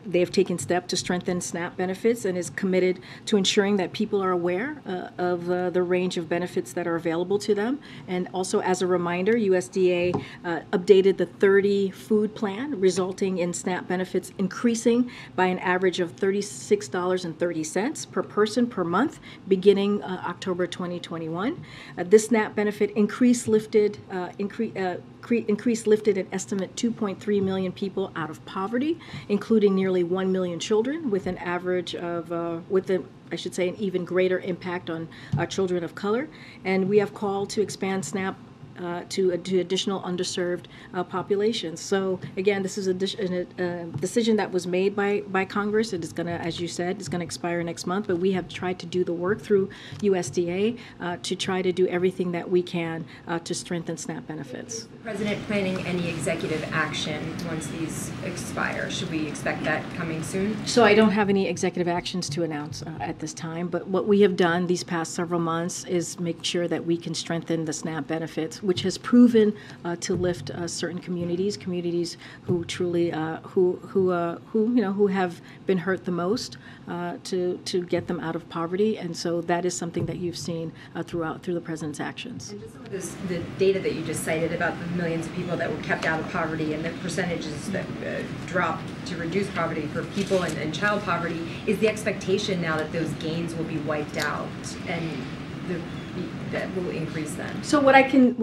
They have taken steps to strengthen SNAP benefits and is committed to ensuring that people are aware of the range of benefits that are available to them. And also, as a reminder, USDA updated the 30 food plan, resulting in SNAP benefits increasing by an average of $36.30 per person per month beginning October 2021. This SNAP benefit increase lifted an estimate 2.3 million people out of poverty, including nearly 1 million children, with an average of I should say, an even greater impact on children of color. And we have called to expand SNAP to additional underserved populations. So again, this is a decision that was made by Congress. It is going to, as you said, it's going to expire next month, but we have tried to do the work through USDA to try to do everything that we can to strengthen SNAP benefits. Is the President planning any executive action once these expire? Should we expect that coming soon? So I don't have any executive actions to announce at this time, but what we have done these past several months is make sure that we can strengthen the SNAP benefits, which has proven to lift certain communities who truly who have been hurt the most, to get them out of poverty. And so that is something that you've seen through the president's actions. And just some of the data that you just cited about the millions of people that were kept out of poverty and the percentages that dropped to reduce poverty for people and child poverty, is the expectation now that those gains will be wiped out and that will increase then? So what I can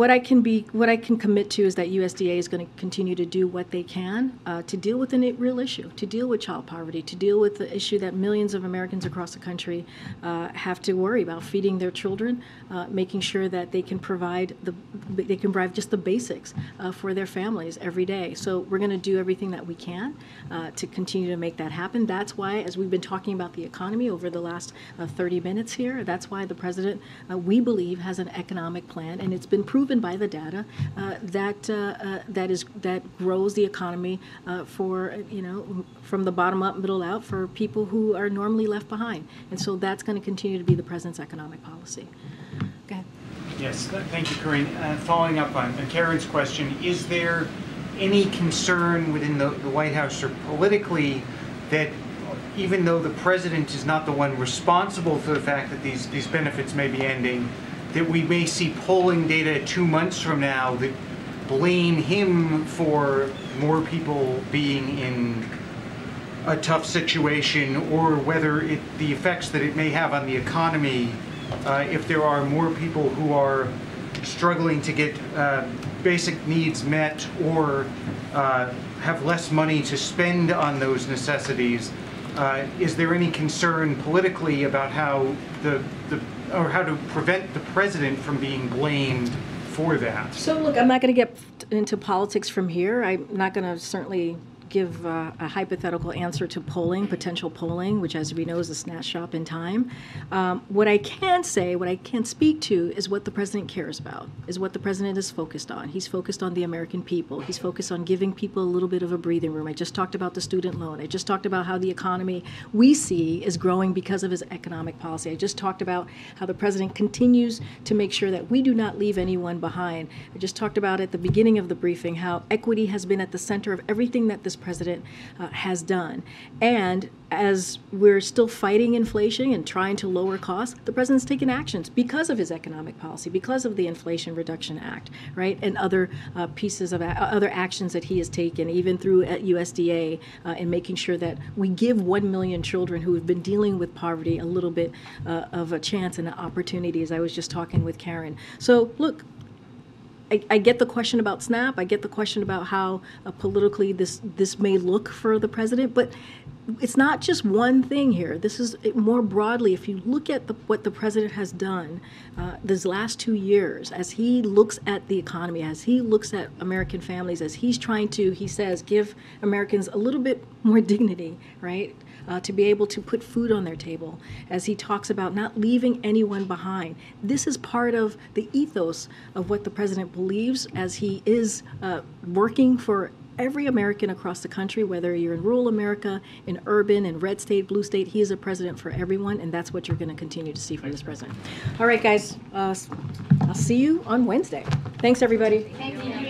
commit to is that USDA is going to continue to do what they can to deal with a real issue, to deal with child poverty, to deal with the issue that millions of Americans across the country have to worry about: feeding their children, making sure that they can provide just the basics for their families every day. So we're going to do everything that we can to continue to make that happen. That's why, as we've been talking about the economy over the last 30 minutes here, that's why the president, we believe, has an economic plan, and it's been proven by the data that grows the economy from the bottom up, middle out, for people who are normally left behind. And so that's going to continue to be the president's economic policy. Go ahead. Yes, thank you, Karine. Following up on Karen's question, is there any concern within the White House or politically that even though the president is not the one responsible for the fact that these benefits may be ending, that we may see polling data 2 months from now that blame him for more people being in a tough situation, or whether the effects that it may have on the economy if there are more people who are struggling to get basic needs met or have less money to spend on those necessities. Is there any concern politically about how how to prevent the president from being blamed for that? So look, I'm not going to get into politics from here. I'm not going to certainly give a hypothetical answer to potential polling, which, as we know, is a snapshot in time. What I can say, what I can speak to, is what the president cares about, is what the president is focused on. He's focused on the American people. He's focused on giving people a little bit of a breathing room. I just talked about the student loan. I just talked about how the economy we see is growing because of his economic policy. I just talked about how the president continues to make sure that we do not leave anyone behind. I just talked about at the beginning of the briefing how equity has been at the center of everything that this president has done. And as we're still fighting inflation and trying to lower costs, the president's taken actions because of his economic policy, because of the Inflation Reduction Act, right, and other pieces of other actions that he has taken, even through at USDA, in making sure that we give 1 million children who have been dealing with poverty a little bit of a chance and an opportunity, as I was just talking with Karen. So look, I get the question about SNAP. I get the question about how politically this may look for the president, but it's not just one thing here. This is more broadly. If you look at what the president has done these last 2 years, as he looks at the economy, as he looks at American families, as he's trying to, he says, give Americans a little bit more dignity, right? To be able to put food on their table, as he talks about not leaving anyone behind. This is part of the ethos of what the president believes, as he is working for every American across the country, whether you're in rural America, in urban, in red state, blue state. He is a president for everyone, and that's what you're going to continue to see from this president. All right, guys, I'll see you on Wednesday. Thanks, everybody. Thank you.